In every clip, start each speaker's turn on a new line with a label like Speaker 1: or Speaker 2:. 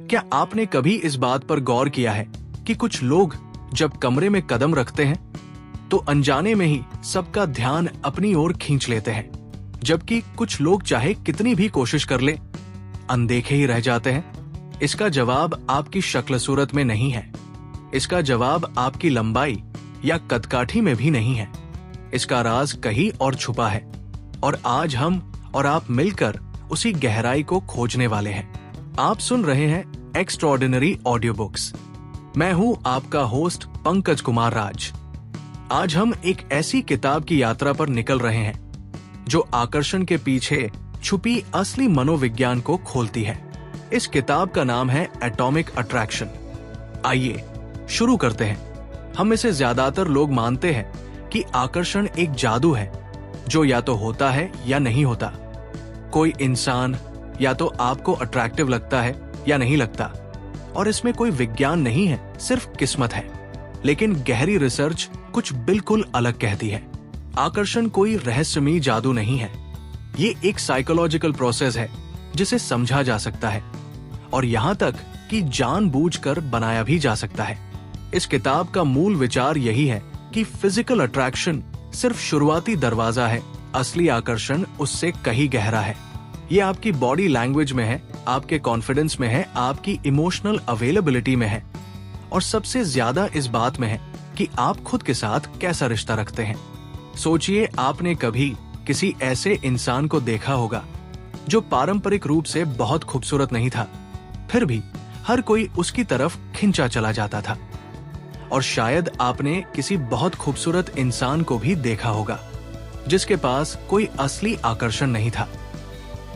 Speaker 1: क्या आपने कभी इस बात पर गौर किया है कि कुछ लोग जब कमरे में कदम रखते हैं तो अनजाने में ही सबका ध्यान अपनी ओर खींच लेते हैं, जबकि कुछ लोग चाहे कितनी भी कोशिश कर ले अनदेखे ही रह जाते हैं? इसका जवाब आपकी शक्ल सूरत में नहीं है। इसका जवाब आपकी लंबाई या कदकाठी में भी नहीं है। इसका राज कहीं और छुपा है और आज हम और आप मिलकर उसी गहराई को खोजने वाले हैं। आप सुन रहे हैं एक्स्ट्रॉर्डिनरी ऑडियो बुक्स। मैं हूं आपका होस्ट पंकज कुमार राज। आज हम एक ऐसी किताब की यात्रा पर निकल रहे हैं जो आकर्षण के पीछे छुपी असली मनोविज्ञान को खोलती है। इस किताब का नाम है एटॉमिक अट्रैक्शन। आइए शुरू करते हैं। हम में से ज्यादातर लोग मानते हैं कि आकर्षण एक जादू है जो या तो होता है या नहीं होता। कोई इंसान या तो आपको अट्रैक्टिव लगता है या नहीं लगता, और इसमें कोई विज्ञान नहीं है, सिर्फ किस्मत है। लेकिन गहरी रिसर्च कुछ बिल्कुल अलग कहती है। आकर्षण कोई रहस्यमयी जादू नहीं है, ये एक साइकोलॉजिकल प्रोसेस है जिसे समझा जा सकता है और यहां तक कि जानबूझकर बनाया भी जा सकता है। इस किताब का मूल विचार यही है कि फिजिकल अट्रैक्शन सिर्फ शुरुआती दरवाजा है, असली आकर्षण उससे कहीं गहरा है। ये आपकी बॉडी लैंग्वेज में है, आपके कॉन्फिडेंस में है, आपकी इमोशनल अवेलेबिलिटी में है और सबसे ज्यादा इस बात में है कि आप खुद के साथ कैसा रिश्ता रखते हैं। सोचिए, आपने कभी किसी ऐसे इंसान को देखा होगा जो पारंपरिक रूप से बहुत खूबसूरत नहीं था, फिर भी हर कोई उसकी तरफ खिंचा चला जाता था। और शायद आपने किसी बहुत खूबसूरत इंसान को भी देखा होगा जिसके पास कोई असली आकर्षण नहीं था।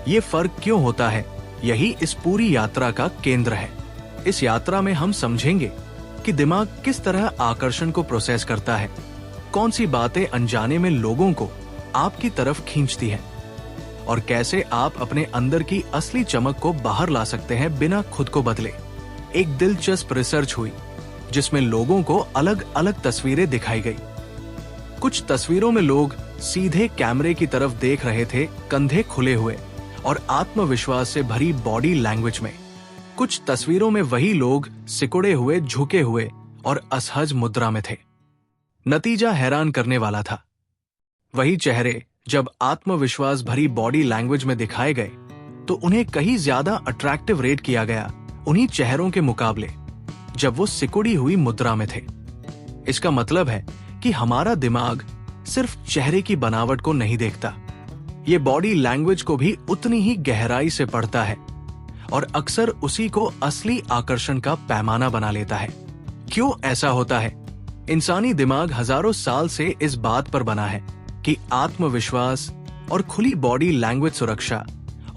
Speaker 1: ये फर्क क्यों होता है, यही इस पूरी यात्रा का केंद्र है। इस यात्रा में हम समझेंगे कि दिमाग किस तरह आकर्षण को प्रोसेस करता है, कौन सी बातें अनजाने में लोगों को आपकी तरफ खींचती हैं और कैसे आप अपने अंदर की असली चमक को बाहर ला सकते हैं बिना खुद को बदले। एक दिलचस्प रिसर्च हुई जिसमें लोगों को अलग अलग तस्वीरें दिखाई गई। कुछ तस्वीरों में लोग सीधे कैमरे की तरफ देख रहे थे, कंधे खुले हुए और आत्मविश्वास से भरी बॉडी लैंग्वेज में। कुछ तस्वीरों में वही लोग सिकुड़े हुए, झुके हुए और असहज मुद्रा में थे। नतीजा हैरान करने वाला था। वही चेहरे जब आत्मविश्वास भरी बॉडी लैंग्वेज में दिखाए गए तो उन्हें कहीं ज्यादा अट्रैक्टिव रेट किया गया उन्हीं चेहरों के मुकाबले जब वो सिकुड़ी हुई मुद्रा में थे। इसका मतलब है कि हमारा दिमाग सिर्फ चेहरे की बनावट को नहीं देखता, ये बॉडी लैंग्वेज को भी उतनी ही गहराई से पढ़ता है और अक्सर उसी को असली आकर्षण का पैमाना बना लेता है। क्यों ऐसा होता है? इंसानी दिमाग हजारों साल से इस बात पर बना है कि आत्मविश्वास और खुली बॉडी लैंग्वेज सुरक्षा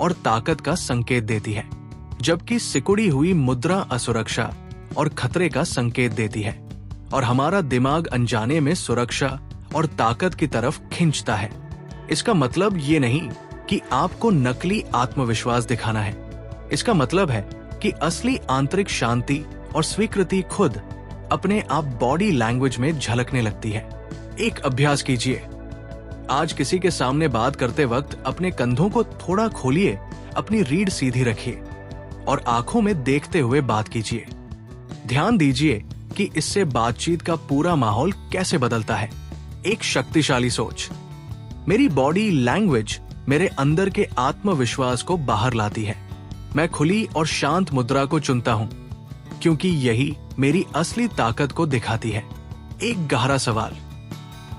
Speaker 1: और ताकत का संकेत देती है, जबकि सिकुड़ी हुई मुद्रा असुरक्षा और खतरे का संकेत देती है। और हमारा दिमाग अनजाने में सुरक्षा और ताकत की तरफ खींचता है। इसका मतलब ये नहीं कि आपको नकली आत्मविश्वास दिखाना है। इसका मतलब है कि असली आंतरिक शांति और स्वीकृति खुद अपने आप बॉडी लैंग्वेज में झलकने लगती है। एक अभ्यास कीजिए। आज किसी के सामने बात करते वक्त अपने कंधों को थोड़ा खोलिए, अपनी रीढ़ सीधी रखिए और आंखों में देखते हुए बात कीजिए। ध्यान दीजिए कि इससे बातचीत का पूरा माहौल कैसे बदलता है। एक शक्तिशाली सोच। मेरी बॉडी लैंग्वेज मेरे अंदर के आत्मविश्वास को बाहर लाती है। मैं खुली और शांत मुद्रा को चुनता हूं क्योंकि यही मेरी असली ताकत को दिखाती है। एक गहरा सवाल,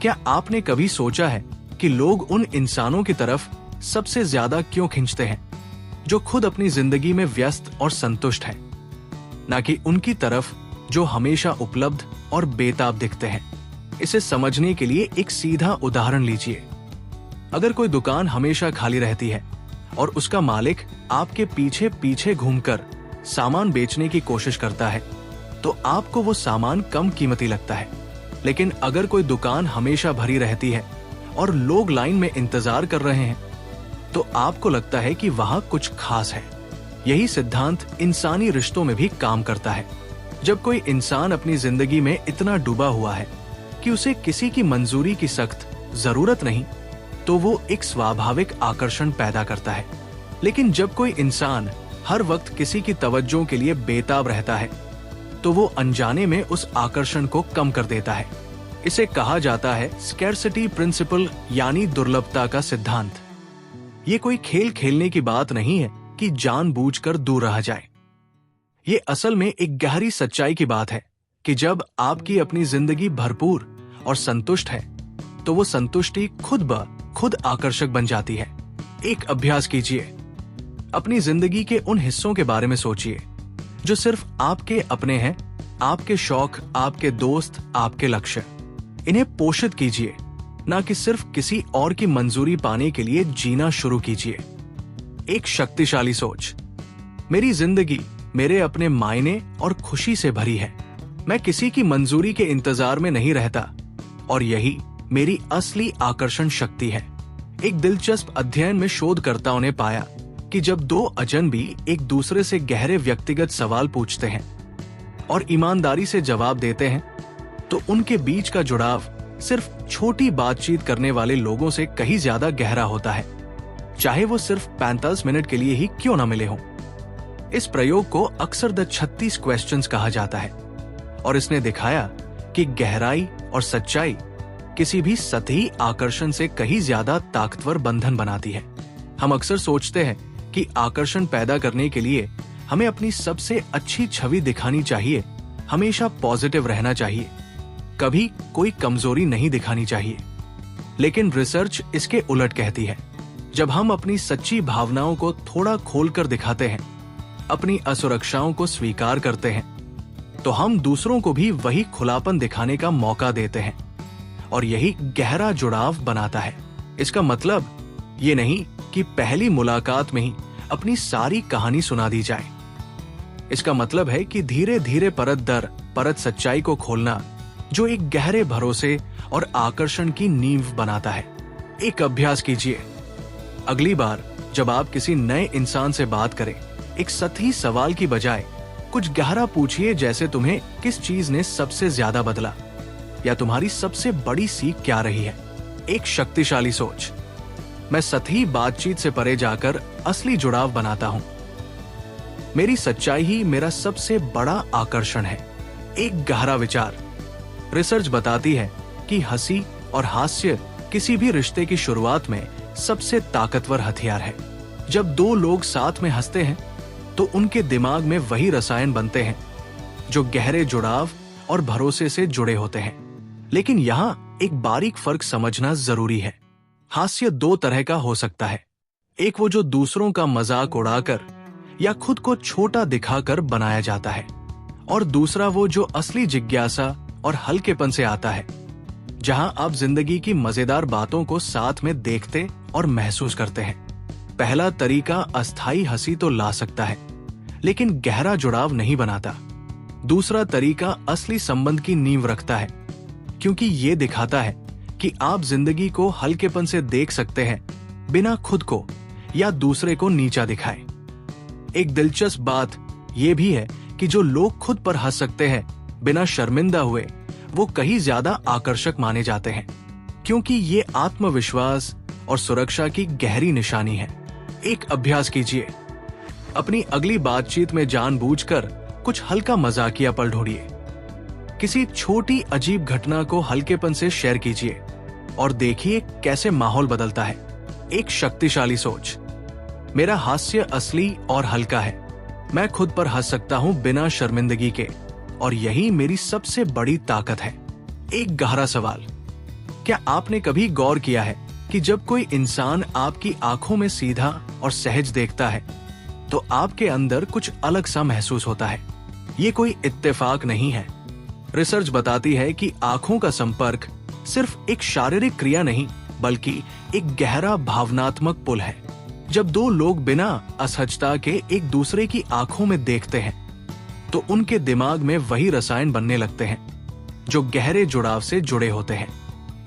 Speaker 1: क्या आपने कभी सोचा है कि लोग उन इंसानों की तरफ सबसे ज्यादा क्यों खींचते हैं जो खुद अपनी जिंदगी में व्यस्त और संतुष्ट हैं, ना कि उनकी तरफ जो हमेशा उपलब्ध और बेताब दिखते हैं? इसे समझने के लिए एक सीधा उदाहरण लीजिए। अगर कोई दुकान हमेशा खाली रहती है और उसका मालिक आपके पीछे पीछे घूमकर सामान बेचने की कोशिश करता है तो आपको वो सामान कम कीमती लगता है। लेकिन अगर कोई दुकान हमेशा भरी रहती है और लोग लाइन में इंतजार कर रहे हैं तो आपको लगता है कि वहां कुछ खास है। यही सिद्धांत इंसानी रिश्तों में भी काम करता है। जब कोई इंसान अपनी जिंदगी में इतना डूबा हुआ है कि उसे किसी की मंजूरी की सख्त जरूरत नहीं, तो वो एक स्वाभाविक आकर्षण पैदा करता है। लेकिन जब कोई इंसान हर वक्त किसी की तवज्जो के लिए बेताब रहता है, तो वो अनजाने में उस आकर्षण को कम कर देता है। इसे कहा जाता है स्कैर्सिटी प्रिंसिपल, यानी दुर्लभता का सिद्धांत। ये कोई खेल खेलने की बात नहीं है कि जानबूझकर दूर रहा जाए। ये असल में एक गहरी सच्चाई की बात है कि जब आपकी अपनी जिंदगी भरपूर और संतुष्ट है, तो वो संतुष्टि खुद ब खुद आकर्षक बन जाती है। एक अभ्यास कीजिए। अपनी जिंदगी के उन हिस्सों के बारे में सोचिए जो सिर्फ आपके अपने हैं, आपके शौक, आपके दोस्त, आपके लक्ष्य। इन्हें पोषित कीजिए, ना कि सिर्फ किसी और की मंजूरी पाने के लिए जीना शुरू कीजिए। एक शक्तिशाली सोच। मेरी जिंदगी मेरे अपने मायने और खुशी से भरी है। मैं किसी की मंजूरी के इंतजार में नहीं रहता, और यही मेरी असली आकर्षण शक्ति है। एक दिलचस्प अध्ययन में शोधकर्ताओं ने पाया कि जब दो अजनबी एक दूसरे से गहरे व्यक्तिगत सवाल पूछते हैं और ईमानदारी से जवाब देते हैं, तो उनके बीच का जुड़ाव सिर्फ छोटी बातचीत करने वाले लोगों से कहीं ज्यादा गहरा होता है, चाहे वो सिर्फ 45 मिनट के लिए ही क्यों न मिले हों। इस प्रयोग को अक्सर द 36 क्वेश्चंस कहा जाता है, और इसने दिखाया कि गहराई और सच्चाई किसी भी सतही आकर्षण से कहीं ज्यादा ताकतवर बंधन बनाती है। हम अक्सर सोचते हैं कि आकर्षण पैदा करने के लिए हमें अपनी सबसे अच्छी छवि दिखानी चाहिए, हमेशा पॉजिटिव रहना चाहिए, कभी कोई कमजोरी नहीं दिखानी चाहिए। लेकिन रिसर्च इसके उलट कहती है। जब हम अपनी सच्ची भावनाओं को थोड़ा खोलकर दिखाते हैं, अपनी असुरक्षाओं को स्वीकार करते हैं, तो हम दूसरों को भी वही खुलापन दिखाने का मौका देते हैं, और यही गहरा जुड़ाव बनाता है। इसका मतलब ये नहीं कि पहली मुलाकात में ही अपनी सारी कहानी सुना दी जाए। इसका मतलब है कि धीरे धीरे परत दर परत सच्चाई को खोलना, जो एक गहरे भरोसे और आकर्षण की नींव बनाता है। एक अभ्यास कीजिए। अगली बार जब आप किसी नए इंसान से बात करें, एक सतही सवाल की बजाय कुछ गहरा पूछिए, जैसे तुम्हें किस चीज ने सबसे ज्यादा बदला, या तुम्हारी सबसे बड़ी सीख क्या रही है। एक शक्तिशाली सोच। मैं सतही बातचीत से परे जाकर असली जुड़ाव बनाता हूं। मेरी सच्चाई ही मेरा सबसे बड़ा आकर्षण है। एक गहरा विचार। रिसर्च बताती है कि हंसी और हास्य किसी भी रिश्ते की शुरुआत में सबसे ताकतवर हथियार है। जब दो लोग साथ में हंसते हैं, तो उनके दिमाग में वही रसायन बनते हैं जो गहरे जुड़ाव और भरोसे से जुड़े होते हैं। लेकिन यहाँ एक बारीक फर्क समझना जरूरी है। हास्य दो तरह का हो सकता है। एक वो जो दूसरों का मजाक उड़ाकर या खुद को छोटा दिखाकर बनाया जाता है, और दूसरा वो जो असली जिज्ञासा और हल्केपन से आता है, जहां आप जिंदगी की मजेदार बातों को साथ में देखते और महसूस करते हैं। पहला तरीका अस्थायी हंसी तो ला सकता है, लेकिन गहरा जुड़ाव नहीं बनाता। दूसरा तरीका असली संबंध की नींव रखता है, क्योंकि ये दिखाता है कि आप जिंदगी को हल्केपन से देख सकते हैं, बिना खुद को या दूसरे को नीचा दिखाए। एक दिलचस्प बात यह भी है कि जो लोग खुद पर हंस सकते हैं बिना शर्मिंदा हुए, वो कहीं ज्यादा आकर्षक माने जाते हैं, क्योंकि ये आत्मविश्वास और सुरक्षा की गहरी निशानी है। एक अभ्यास कीजिए। अपनी अगली बातचीत में जानबूझकर कुछ हल्का मजाकिया पल ढूंढिए। किसी छोटी अजीब घटना को हल्केपन से शेयर कीजिए और देखिए कैसे माहौल बदलता है। एक शक्तिशाली सोच। मेरा हास्य असली और हल्का है। मैं खुद पर हंस सकता हूं बिना शर्मिंदगी के, और यही मेरी सबसे बड़ी ताकत है। एक गहरा सवाल। क्या आपने कभी गौर किया है कि जब कोई इंसान आपकी आंखों में सीधा और सहज देखता है, तो आपके अंदर कुछ अलग सा महसूस होता है? ये कोई इत्तेफाक नहीं है। रिसर्च बताती है कि आंखों का संपर्क सिर्फ एक शारीरिक क्रिया नहीं, बल्कि एक गहरा भावनात्मक पुल है। जब दो लोग बिना असहजता के एक दूसरे की आंखों में देखते हैं, तो उनके दिमाग में वही रसायन बनने लगते हैं जो गहरे जुड़ाव से जुड़े होते हैं।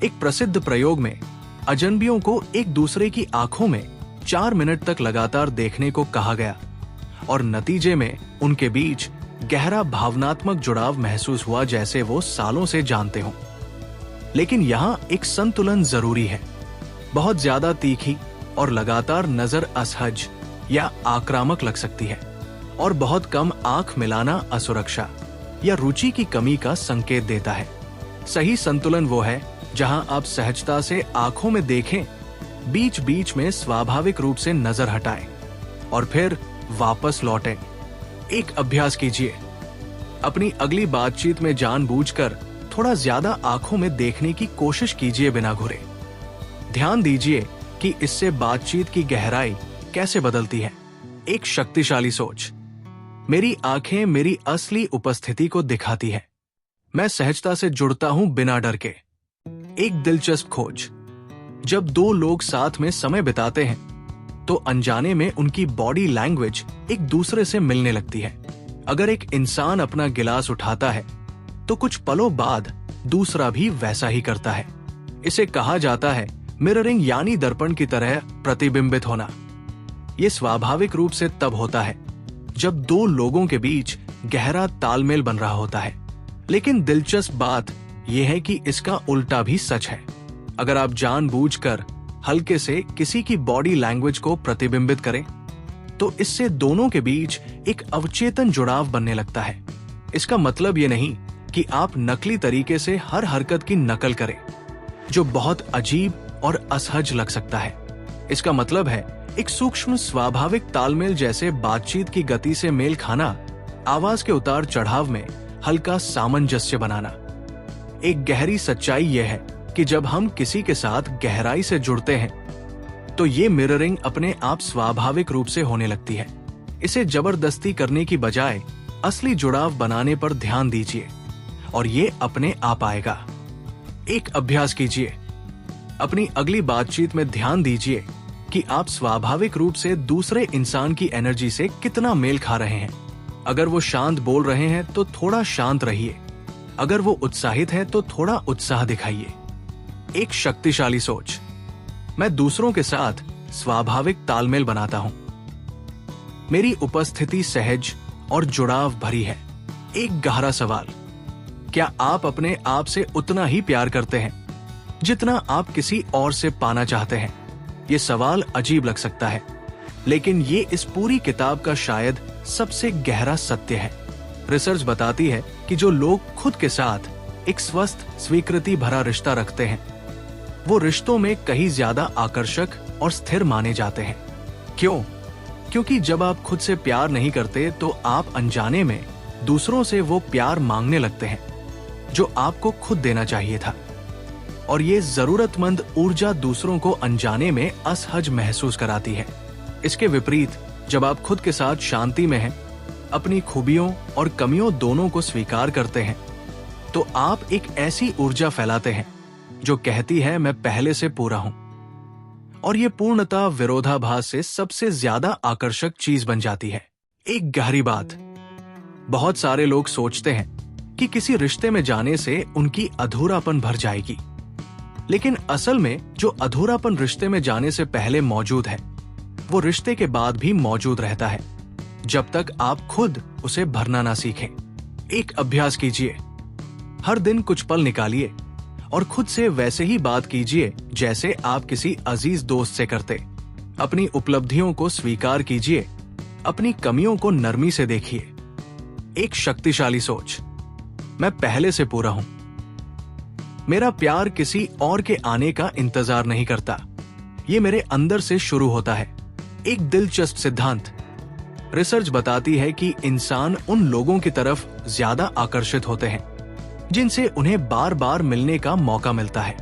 Speaker 1: एक प्रसिद्ध प्रयोग में अजनबियों को एक दूसरे की आंखों में 4 मिनट तक लगातार देखने को कहा गया, और नतीजे में उनके बीच गहरा भावनात्मक जुड़ाव महसूस हुआ, जैसे वो सालों से जानते हों। लेकिन यहाँ एक संतुलन जरूरी है। बहुत ज्यादा तीखी और लगातार नजर असहज या आक्रामक लग सकती है। और बहुत कम आंख मिलाना असुरक्षा या रुचि की कमी का संकेत देता है। सही संतुलन वो है जहां आप सहजता से आंखों में देखें, बीच बीच में स्वाभाविक रूप से नजर हटाएं और फिर वापस लौटें। एक अभ्यास कीजिए। अपनी अगली बातचीत में जानबूझकर थोड़ा ज्यादा आंखों में देखने की कोशिश कीजिए बिना घुरे। ध्यान दीजिए कि इससे बातचीत की गहराई कैसे बदलती है। एक शक्तिशाली सोच। मेरी आंखें मेरी असली उपस्थिति को दिखाती है। मैं सहजता से जुड़ता हूं बिना डर के। एक दिलचस्प खोज। जब दो लोग साथ में समय बिताते हैं तो अनजाने में उनकी बॉडी लैंग्वेज एक दूसरे से मिलने लगती है। अगर एक इंसान अपना गिलास उठाता है तो कुछ पलों बाद दूसरा भी वैसा ही करता है। इसे कहा जाता है मिररिंग, यानी दर्पण की तरह प्रतिबिंबित होना। यह स्वाभाविक रूप से तब होता है जब दो लोगों के बीच गहरा तालमेल बन रहा होता है। लेकिन दिलचस्प बात यह है कि इसका उल्टा भी सच है। अगर आप जानबूझकर हल्के से किसी की बॉडी लैंग्वेज को प्रतिबिंबित करें तो इससे दोनों के बीच एक अवचेतन जुड़ाव बनने लगता है। इसका मतलब ये नहीं कि आप नकली तरीके से हर हरकत की नकल करें, जो बहुत अजीब और असहज लग सकता है। इसका मतलब है एक सूक्ष्म स्वाभाविक तालमेल, जैसे बातचीत की गति से मेल खाना, आवाज के उतार चढ़ाव में हल्का सामंजस्य बनाना। एक गहरी सच्चाई यह है कि जब हम किसी के साथ गहराई से जुड़ते हैं तो ये मिररिंग अपने आप स्वाभाविक रूप से होने लगती है। इसे जबरदस्ती करने की बजाय असली जुड़ाव बनाने पर ध्यान दीजिए और ये अपने आप आएगा। एक अभ्यास कीजिए। अपनी अगली बातचीत में ध्यान दीजिए कि आप स्वाभाविक रूप से दूसरे इंसान की एनर्जी से कितना मेल खा रहे हैं। अगर वो शांत बोल रहे हैं तो थोड़ा शांत रहिए। अगर वो उत्साहित है तो थोड़ा उत्साह दिखाइए। एक शक्तिशाली सोच। मैं दूसरों के साथ स्वाभाविक तालमेल बनाता हूं। मेरी उपस्थिति सहज और जुड़ाव भरी है। एक गहरा सवाल। क्या आप अपने आप से उतना ही प्यार करते हैं जितना आप किसी और से पाना चाहते हैं? ये सवाल अजीब लग सकता है, लेकिन ये इस पूरी किताब का शायद सबसे गहरा सत्य है। रिसर्च बताती है कि जो लोग खुद के साथ एक स्वस्थ, स्वीकृति भरा रिश्ता रखते हैं, वो रिश्तों में कहीं ज्यादा आकर्षक और स्थिर माने जाते हैं। क्यों? क्योंकि जब आप खुद से प्यार नहीं करते तो आप अनजाने में दूसरों से वो प्यार मांगने लगते हैं जो आपको खुद देना चाहिए था। और ये जरूरतमंद ऊर्जा दूसरों को अनजाने में असहज महसूस कराती है। इसके विपरीत, जब आप खुद के साथ शांति में हैं, अपनी खूबियों और कमियों दोनों को स्वीकार करते हैं, तो आप एक ऐसी ऊर्जा फैलाते हैं जो कहती है मैं पहले से पूरा हूं। और ये पूर्णता विरोधाभास से सबसे ज्यादा आकर्षक चीज बन जाती है। एक गहरी बात। बहुत सारे लोग सोचते हैं कि किसी रिश्ते में जाने से उनकी अधूरापन भर जाएगी, लेकिन असल में जो अधूरापन रिश्ते में जाने से पहले मौजूद है, वो रिश्ते के बाद भी मौजूद रहता है, जब तक आप खुद उसे भरना ना सीखें। एक अभ्यास कीजिए। हर दिन कुछ पल निकालिए और खुद से वैसे ही बात कीजिए जैसे आप किसी अजीज दोस्त से करते। अपनी उपलब्धियों को स्वीकार कीजिए, अपनी कमियों को नरमी से देखिए। एक शक्तिशाली सोच। मैं पहले से पूरा हूं। मेरा प्यार किसी और के आने का इंतजार नहीं करता, ये मेरे अंदर से शुरू होता है। एक दिलचस्प सिद्धांत। रिसर्च बताती है कि इंसान उन लोगों की तरफ ज्यादा आकर्षित होते हैं जिनसे उन्हें बार बार मिलने का मौका मिलता है।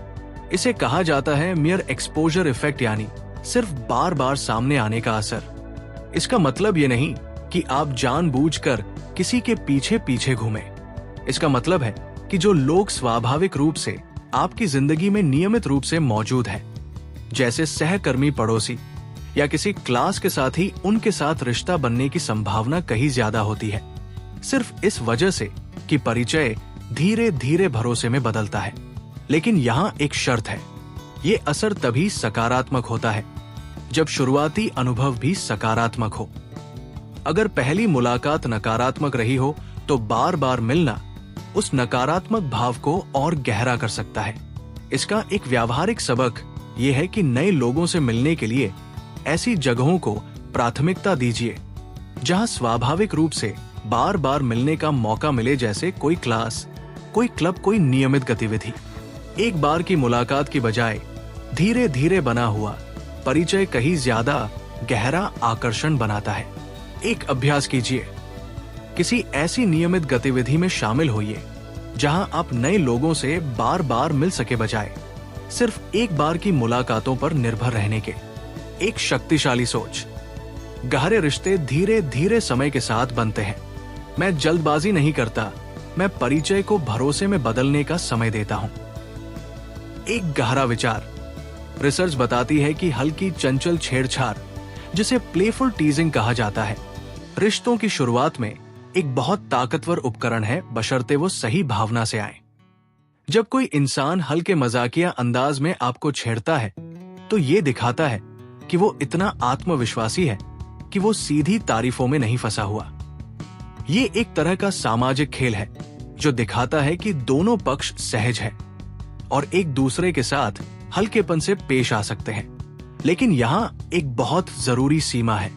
Speaker 1: इसे कहा जाता है मियर एक्सपोजर इफेक्ट, यानी सिर्फ बार बार सामने आने का असर। इसका मतलब ये नहीं कि आप जानबूझकर किसी के पीछे पीछे घूमें। इसका मतलब है कि जो लोग स्वाभाविक रूप से आपकी जिंदगी में नियमित रूप से मौजूद हैं, जैसे सहकर्मी, पड़ोसी या किसी क्लास के साथ ही उनके साथ रिश्ता बनने की संभावना कहीं ज्यादा होती है, सिर्फ इस वजह से कि परिचय धीरे धीरे भरोसे में बदलता है। लेकिन यहाँ एक शर्त है। ये असर तभी सकारात्मक होता है जब शुरुआती अनुभव भी सकारात्मक हो। अगर पहली मुलाकात नकारात्मक रही हो तो बार बार मिलना उस नकारात्मक भाव को और गहरा कर सकता है। इसका एक व्यावहारिक सबक यह है कि नए लोगों से मिलने के लिए ऐसी जगहों को प्राथमिकता दीजिए जहां स्वाभाविक रूप से बार बार मिलने का मौका मिले, जैसे कोई क्लास, कोई क्लब, कोई नियमित गतिविधि। एक बार की मुलाकात की बजाय धीरे धीरे बना हुआ परिचय कहीं ज्यादा गहरा आकर्षण बनाता है। एक अभ्यास कीजिए, किसी ऐसी नियमित गतिविधि में शामिल होइए जहां आप नए लोगों से बार बार मिल सके, बजाय सिर्फ एक बार की मुलाकातों पर निर्भर रहने के। एक शक्तिशाली सोच। गहरे रिश्ते धीरे धीरे समय के साथ बनते हैं। मैं जल्दबाजी नहीं करता, मैं परिचय को भरोसे में बदलने का समय देता हूं। एक गहरा विचार। रिसर्च बताती है कि हल्की चंचल छेड़छाड़, जिसे प्लेफुल टीजिंग कहा जाता है, रिश्तों की शुरुआत में एक बहुत ताकतवर उपकरण है, बशर्ते वो सही भावना से आए। जब कोई इंसान हल्के मजाकिया अंदाज में आपको छेड़ता है, तो ये दिखाता है कि वो इतना आत्मविश्वासी है कि वो सीधी तारीफों में नहीं फंसा हुआ। ये एक तरह का सामाजिक खेल है जो दिखाता है कि दोनों पक्ष सहज है और एक दूसरे के साथ हल्केपन से पेश आ सकते हैं। लेकिन यहाँ एक बहुत जरूरी सीमा है।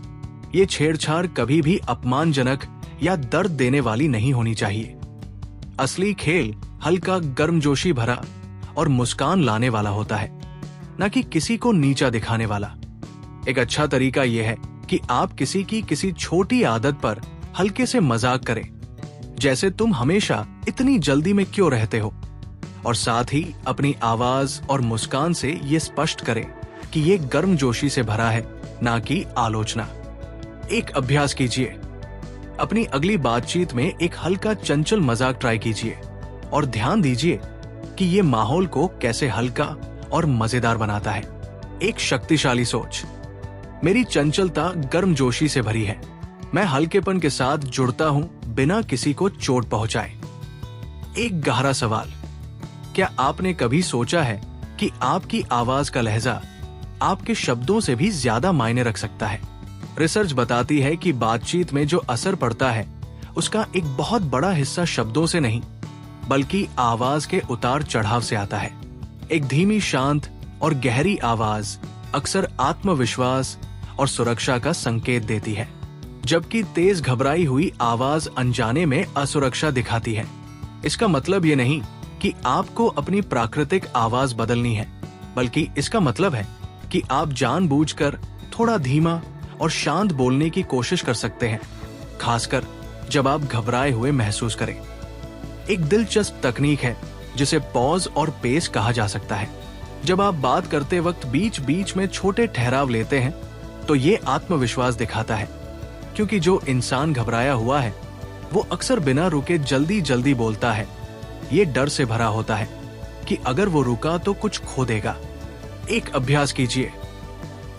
Speaker 1: ये छेड़छाड़ कभी भी अपमानजनक या दर्द देने वाली नहीं होनी चाहिए। असली खेल हल्का, गर्मजोशी भरा और मुस्कान लाने वाला होता है, न कि किसी को नीचा दिखाने वाला। एक अच्छा तरीका यह है कि आप किसी की किसी छोटी आदत पर हल्के से मजाक करें, जैसे तुम हमेशा इतनी जल्दी में क्यों रहते हो, और साथ ही अपनी आवाज और मुस्कान से ये स्पष्ट करें कि ये गर्मजोशी से भरा है, ना कि आलोचना। एक अभ्यास कीजिए, अपनी अगली बातचीत में एक हल्का चंचल मजाक ट्राई कीजिए और ध्यान दीजिए कि ये माहौल को कैसे हल्का और मजेदार बनाता है। एक शक्तिशाली सोच। मेरी चंचलता गर्मजोशी से भरी है। मैं हल्केपन के साथ जुड़ता हूं बिना किसी को चोट पहुंचाए। एक गहरा सवाल। क्या आपने कभी सोचा है कि आपकी आवाज का लहजा आपके शब्दों से भी ज्यादा मायने रख सकता है? रिसर्च बताती है कि बातचीत में जो असर पड़ता है, उसका एक बहुत बड़ा हिस्सा शब्दों से नहीं, बल्कि आवाज के उतार चढ़ाव से आता है। एक धीमी, शांत और गहरी आवाज अक्सर आत्मविश्वास और सुरक्षा का संकेत देती है, जबकि तेज घबराई हुई आवाज अनजाने में असुरक्षा दिखाती है। इसका मतलब ये नहीं कि आपको अपनी प्राकृतिक आवाज बदलनी है, बल्कि इसका मतलब है कि आप जानबूझकर थोड़ा धीमा और शांत बोलने की कोशिश कर सकते हैं, खासकर जब आप घबराए हुए महसूस करें। एक दिलचस्प तकनीक है जिसे पॉज और पेस कहा जा सकता है। जब आप बात करते वक्त बीच बीच में छोटे ठहराव लेते हैं, तो ये आत्मविश्वास दिखाता है, क्योंकि जो इंसान घबराया हुआ है वो अक्सर बिना रुके जल्दी जल्दी बोलता है। ये डर से भरा होता है कि अगर वो रुका तो कुछ खो देगा। एक अभ्यास कीजिए,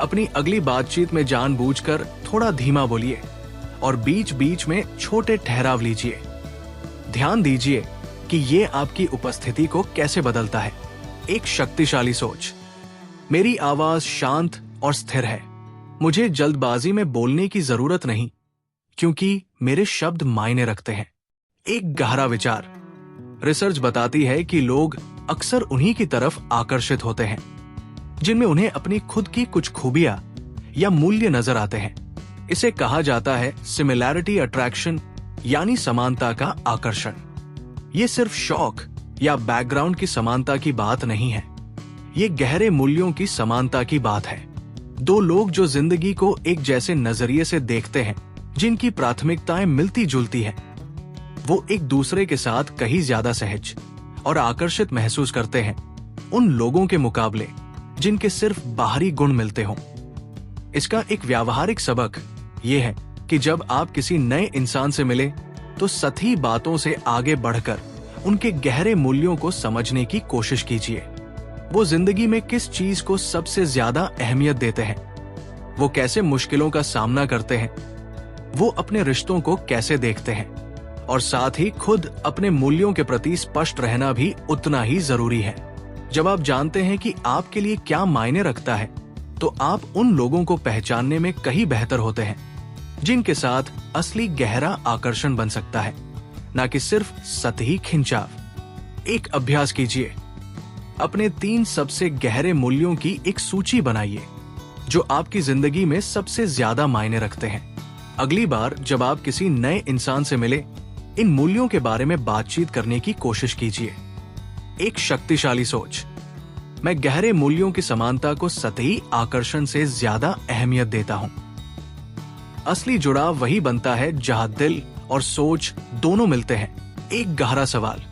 Speaker 1: अपनी अगली बातचीत में जानबूझकर थोड़ा धीमा बोलिए और बीच बीच में छोटे ठहराव लीजिए। ध्यान दीजिए कि ये आपकी उपस्थिति को कैसे बदलता है। एक शक्तिशाली सोच। मेरी आवाज शांत और स्थिर है। मुझे जल्दबाजी में बोलने की जरूरत नहीं, क्योंकि मेरे शब्द मायने रखते हैं। एक गहरा विचार। रिसर्च बताती है कि लोग अक्सर उन्हीं की तरफ आकर्षित होते हैं जिनमें उन्हें अपनी खुद की कुछ खूबियां या मूल्य नजर आते हैं। इसे कहा जाता है सिमिलैरिटी अट्रैक्शन, यानी समानता का आकर्षण। ये सिर्फ शौक या बैकग्राउंड की समानता की बात नहीं है, ये गहरे मूल्यों की समानता की बात है। दो लोग जो जिंदगी को एक जैसे नजरिए से देखते हैं, जिनकी प्राथमिकताएं मिलती जुलती हैं, वो एक दूसरे के साथ कहीं ज्यादा सहज और आकर्षित महसूस करते हैं उन लोगों के मुकाबले जिनके सिर्फ बाहरी गुण मिलते हों। इसका एक व्यावहारिक सबक यह है कि जब आप किसी नए इंसान से मिले, तो सतही बातों से आगे बढ़कर उनके गहरे मूल्यों को समझने की कोशिश कीजिए। वो जिंदगी में किस चीज को सबसे ज्यादा अहमियत देते हैं, वो कैसे मुश्किलों का सामना करते हैं, वो अपने रिश्तों को कैसे देखते हैं, और साथ ही खुद अपने मूल्यों के प्रति स्पष्ट रहना भी उतना ही जरूरी है। जब आप जानते हैं कि आपके लिए क्या मायने रखता है, तो आप उन लोगों को पहचानने में कहीं बेहतर होते हैं जिनके साथ असली गहरा आकर्षण बन सकता है, न कि सिर्फ सतही खिंचाव। एक अभ्यास कीजिए, अपने 3 सबसे गहरे मूल्यों की एक सूची बनाइए जो आपकी जिंदगी में सबसे ज्यादा मायने रखते हैं। अगली बार जब आप किसी नए इंसान से मिले, इन मूल्यों के बारे में बातचीत करने की कोशिश कीजिए। एक शक्तिशाली सोच। मैं गहरे मूल्यों की समानता को सतही आकर्षण से ज्यादा अहमियत देता हूं। असली जुड़ाव वही बनता है जहां दिल और सोच दोनों मिलते हैं। एक गहरा सवाल,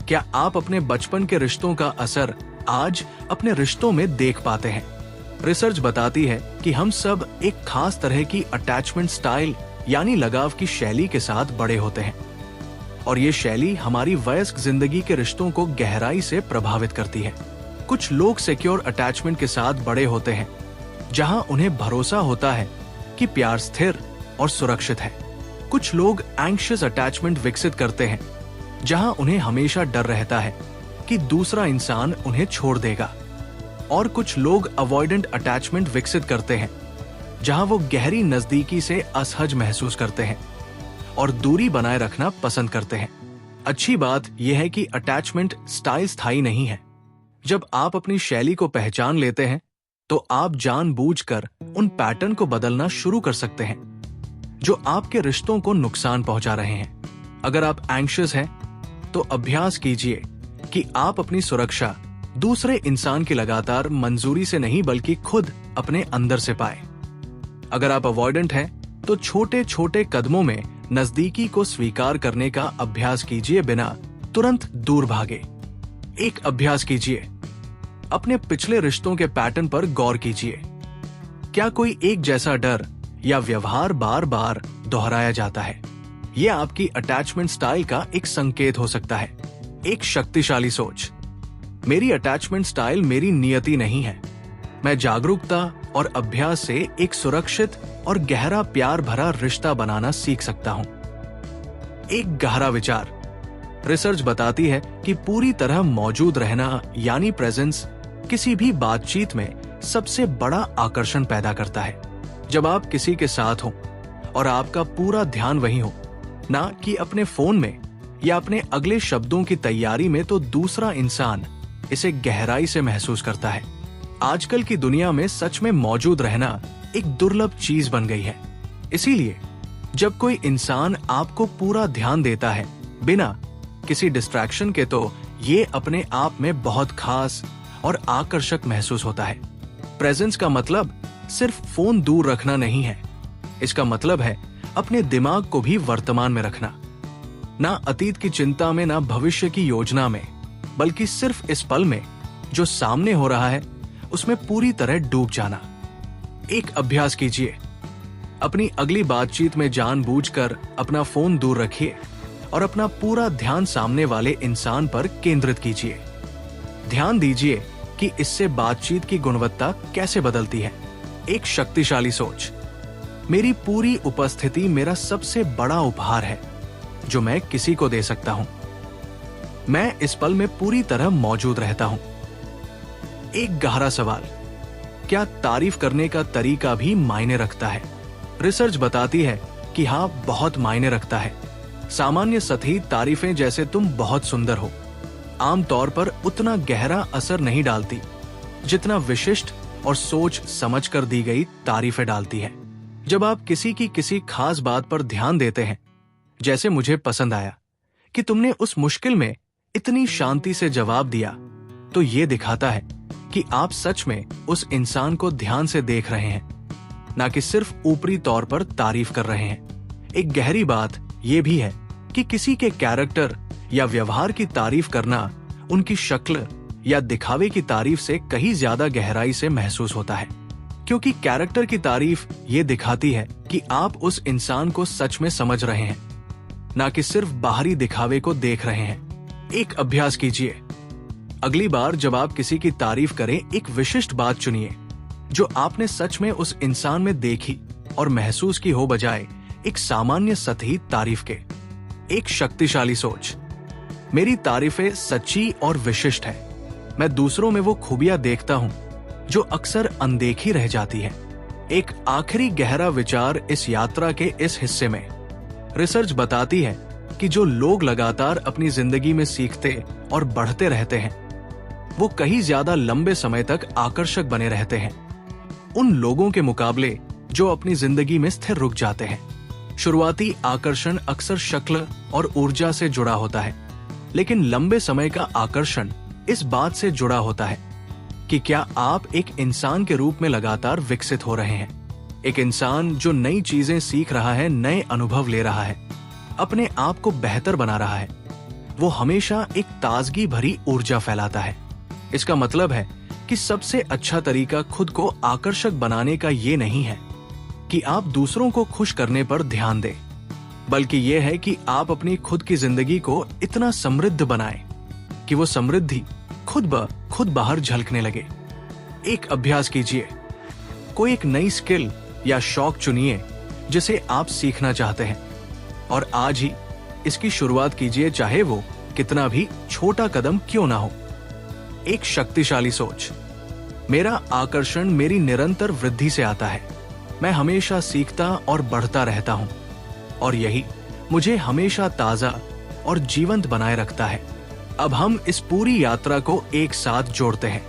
Speaker 1: क्या आप अपने बचपन के रिश्तों का असर आज अपने रिश्तों में देख पाते हैं? रिसर्च बताती है कि हम सब एक खास तरह की अटैचमेंट स्टाइल यानी लगाव की शैली के साथ बड़े होते हैं, और ये शैली हमारी वयस्क जिंदगी के रिश्तों को गहराई से प्रभावित करती है। कुछ लोग सिक्योर अटैचमेंट के साथ बड़े होते हैं, जहां उन्हें भरोसा होता है कि प्यार स्थिर और सुरक्षित है। कुछ लोग एंग्शियस अटैचमेंट विकसित करते हैं, जहां उन्हें हमेशा डर रहता है कि दूसरा इंसान उन्हें छोड़ देगा। और कुछ लोग अवॉइडेंट अटैचमेंट विकसित करते हैं, जहां वो गहरी नजदीकी से असहज महसूस करते हैं और दूरी बनाए रखना पसंद करते हैं। अच्छी बात यह है कि अटैचमेंट स्टाइल स्थायी नहीं है। जब आप अपनी शैली को पहचान लेते हैं, तो आप जानबूझकर उन पैटर्न को बदलना शुरू कर सकते हैं जो आपके रिश्तों को नुकसान पहुंचा रहे हैं। अगर आप एंग्शियस हैं, तो अभ्यास कीजिए कि आप अपनी सुरक्षा दूसरे इंसान की लगातार मंजूरी से नहीं बल्कि खुद अपने अंदर से पाए। अगर आप अवॉइडेंट हैं, तो छोटे छोटे कदमों में नजदीकी को स्वीकार करने का अभ्यास कीजिए, बिना तुरंत दूर भागे। एक अभ्यास कीजिए, अपने पिछले रिश्तों के पैटर्न पर गौर कीजिए। क्या कोई एक जैसा डर या व्यवहार बार बार दोहराया जाता है? यह आपकी अटैचमेंट स्टाइल का एक संकेत हो सकता है। एक शक्तिशाली सोच। मेरी अटैचमेंट स्टाइल मेरी नियति नहीं है। मैं जागरूकता और अभ्यास से एक सुरक्षित और गहरा प्यार भरा रिश्ता बनाना सीख सकता हूं। एक गहरा विचार। रिसर्च बताती है कि पूरी तरह मौजूद रहना यानी प्रेजेंस किसी भी बातचीत में सबसे बड़ा आकर्षण पैदा करता है। जब आप किसी के साथ हो और आपका पूरा ध्यान वहीं हो, ना कि अपने फोन में या अपने अगले शब्दों की तैयारी में, तो दूसरा इंसान इसे गहराई से महसूस करता है। आजकल की दुनिया में सच में मौजूद रहना एक दुर्लभ चीज बन गई है। इसीलिए जब कोई इंसान आपको पूरा ध्यान देता है बिना किसी डिस्ट्रैक्शन के, तो ये अपने आप में बहुत खास और आकर्षक महसूस होता है। प्रेजेंस का मतलब सिर्फ फोन दूर रखना नहीं है। इसका मतलब है अपने दिमाग को भी वर्तमान में रखना, ना अतीत की चिंता में, ना भविष्य की योजना में, बल्कि सिर्फ इस पल में जो सामने हो रहा है उसमें पूरी तरह डूब जाना। एक अभ्यास कीजिए, अपनी अगली बातचीत में जानबूझकर अपना फोन दूर रखिए और अपना पूरा ध्यान सामने वाले इंसान पर केंद्रित कीजिए। ध्यान दीजिए कि इससे बातचीत की गुणवत्ता कैसे बदलती है। एक शक्तिशाली सोच। मेरी पूरी उपस्थिति मेरा सबसे बड़ा उपहार है जो मैं किसी को दे सकता हूं। मैं इस पल में पूरी तरह मौजूद रहता हूं। एक गहरा सवाल, क्या तारीफ करने का तरीका भी मायने रखता है? रिसर्च बताती है कि हाँ, बहुत मायने रखता है। सामान्य सतही तारीफें जैसे तुम बहुत सुंदर हो, आमतौर पर उतना गहरा असर नहीं डालती जितना विशिष्ट और सोच समझ कर दी गई तारीफें डालती है। जब आप किसी की किसी खास बात पर ध्यान देते हैं, जैसे मुझे पसंद आया कि तुमने उस मुश्किल में इतनी शांति से जवाब दिया, तो ये दिखाता है कि आप सच में उस इंसान को ध्यान से देख रहे हैं, ना कि सिर्फ ऊपरी तौर पर तारीफ कर रहे हैं। एक गहरी बात यह भी है कि किसी के कैरेक्टर या व्यवहार की तारीफ करना उनकी शक्ल या दिखावे की तारीफ से कहीं ज्यादा गहराई से महसूस होता है, क्योंकि कैरेक्टर की तारीफ ये दिखाती है कि आप उस इंसान को सच में समझ रहे हैं, ना कि सिर्फ बाहरी दिखावे को देख रहे हैं। एक अभ्यास कीजिए, अगली बार जब आप किसी की तारीफ करें, एक विशिष्ट बात चुनिए जो आपने सच में उस इंसान में देखी और महसूस की हो, बजाय एक सामान्य सतही तारीफ के। एक शक्तिशाली सोच। मेरी तारीफें सच्ची और विशिष्ट है। मैं दूसरों में वो खूबियां देखता हूं जो अक्सर अनदेखी रह जाती है। एक आखिरी गहरा विचार इस यात्रा के इस हिस्से में। रिसर्च बताती है कि जो लोग लगातार अपनी जिंदगी में सीखते और बढ़ते रहते हैं, वो कहीं ज्यादा लंबे समय तक आकर्षक बने रहते हैं उन लोगों के मुकाबले जो अपनी जिंदगी में स्थिर रुक जाते हैं। शुरुआती आकर्षण अक्सर शक्ल और ऊर्जा से जुड़ा होता है, लेकिन लंबे समय का आकर्षण इस बात से जुड़ा होता है कि क्या आप एक इंसान के रूप में लगातार विकसित हो रहे हैं। एक इंसान जो नई चीजें सीख रहा है, नए अनुभव ले रहा है, अपने आप को बेहतर बना रहा है, वो हमेशा एक ताजगी भरी ऊर्जा फैलाता है। इसका मतलब है कि सबसे अच्छा तरीका खुद को आकर्षक बनाने का ये नहीं है कि आप दूसरों को खुश करने पर ध्यान दें, बल्कि ये है कि आप अपनी खुद की जिंदगी को इतना समृद्ध बनाएं कि वो समृद्धि खुद ब खुद बाहर झलकने लगे। एक अभ्यास कीजिए। कोई एक नई स्किल या शौक चुनिए जिसे आप सीखना चाहते हैं और आज ही इसकी शुरुआत कीजिए, चाहे वो कितना भी छोटा कदम क्यों ना हो। एक शक्तिशाली सोच। मेरा आकर्षण मेरी निरंतर वृद्धि से आता है। मैं हमेशा सीखता और बढ़ता रहता हूं और यही मुझे हमेशा ताजा और जीवंत बनाए रखता है। अब हम इस पूरी यात्रा को एक साथ जोड़ते हैं।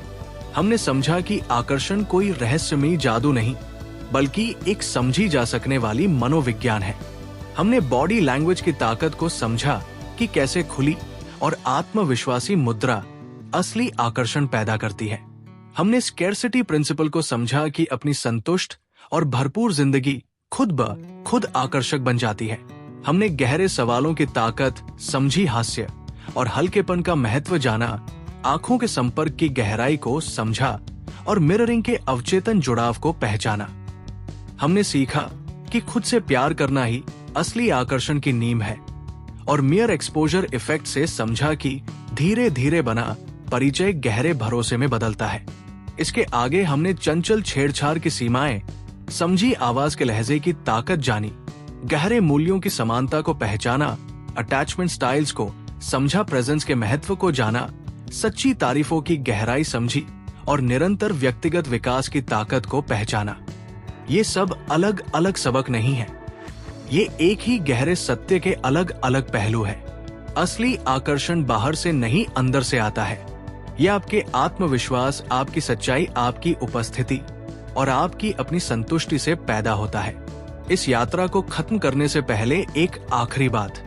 Speaker 1: हमने समझा कि आकर्षण कोई रहस्यमयी जादू नहीं, बल्कि एक समझी जा सकने वाली मनोविज्ञान है। हमने बॉडी लैंग्वेज की ताकत को समझा कि कैसे खुली और आत्मविश्वासी मुद्रा असली आकर्षण पैदा करती है। हमने स्कैर्सिटी प्रिंसिपल को समझा कि अपनी संतुष्ट और भरपूर जिंदगी खुद ब खुद आकर्षक बन जाती है। हमने गहरे सवालों की ताकत समझी, हास्य और हल्केपन का महत्व जाना, आंखों के संपर्क की गहराई को समझा और मिररिंग के अवचेतन जुड़ाव को पहचाना। हमने सीखा कि खुद से प्यार करना ही असली आकर्षण की नींव है और मियर एक्सपोजर इफेक्ट से समझा कि धीरे धीरे बना परिचय गहरे भरोसे में बदलता है। इसके आगे हमने चंचल छेड़छाड़ की सीमाएं समझी, आवाज के लहजे की ताकत जानी, गहरे मूल्यों की समानता को पहचाना, अटैचमेंट स्टाइल्स को समझा, प्रेजेंस के महत्व को जाना, सच्ची तारीफों की गहराई समझी और निरंतर व्यक्तिगत विकास की ताकत को पहचाना। ये सब अलग अलग सबक नहीं है, ये एक ही गहरे सत्य के अलग अलग पहलू है। असली आकर्षण बाहर से नहीं, अंदर से आता है। ये आपके आत्मविश्वास, आपकी सच्चाई, आपकी उपस्थिति और आपकी अपनी संतुष्टि से पैदा होता है। इस यात्रा को खत्म करने से पहले एक आखिरी बात,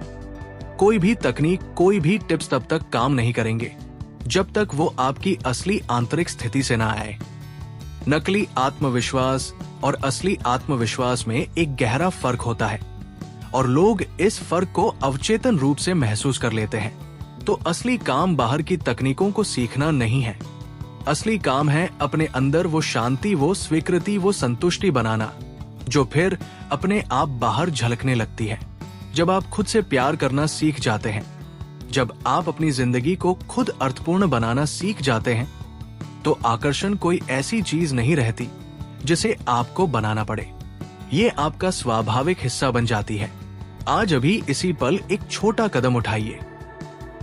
Speaker 1: कोई भी तकनीक, कोई भी टिप्स तब तक काम नहीं करेंगे जब तक वो आपकी असली आंतरिक स्थिति से ना आए। नकली आत्मविश्वास और असली आत्मविश्वास में एक गहरा फर्क होता है और लोग इस फर्क को अवचेतन रूप से महसूस कर लेते हैं। तो असली काम बाहर की तकनीकों को सीखना नहीं है। असली काम है अपने अंदर वो शांति, वो स्वीकृति, वो संतुष्टि बनाना जो फिर अपने आप बाहर झलकने लगती है। जब आप खुद से प्यार करना सीख जाते हैं, जब आप अपनी जिंदगी को खुद अर्थपूर्ण बनाना सीख जाते हैं, तो आकर्षण कोई ऐसी चीज नहीं रहती जिसे आपको बनाना पड़े। ये आपका स्वाभाविक हिस्सा बन जाती है। आज अभी इसी पल एक छोटा कदम उठाइए।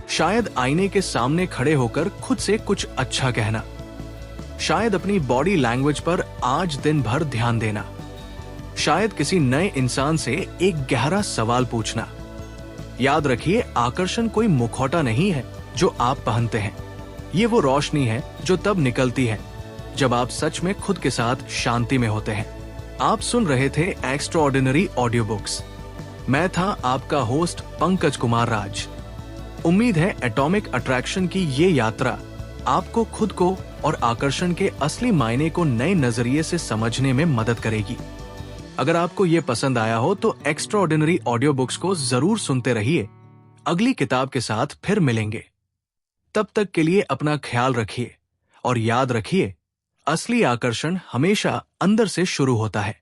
Speaker 1: शायद आईने के सामने खड़े होकर खुद से कुछ अच्छा कहना, शायद अपनी बॉडी लैंग्वेज पर आज दिन भर ध्यान देना, शायद किसी नए इंसान से एक गहरा सवाल पूछना। याद रखिए, आकर्षण कोई मुखौटा नहीं है जो आप पहनते हैं। ये वो रोशनी है जो तब निकलती है जब आप सच में खुद के साथ शांति में होते हैं। आप सुन रहे थे एक्स्ट्राऑर्डिनरी ऑडियो बुक्स। मैं था आपका होस्ट पंकज कुमार राज। उम्मीद है एटॉमिक अट्रैक्शन की ये यात्रा आपको खुद को और आकर्षण के असली मायने को नए नजरिए से समझने में मदद करेगी। अगर आपको ये पसंद आया हो तो एक्स्ट्राऑर्डिनरी ऑडियो बुक्स को जरूर सुनते रहिए। अगली किताब के साथ फिर मिलेंगे। तब तक के लिए अपना ख्याल रखिए और याद रखिए, असली आकर्षण हमेशा अंदर से शुरू होता है।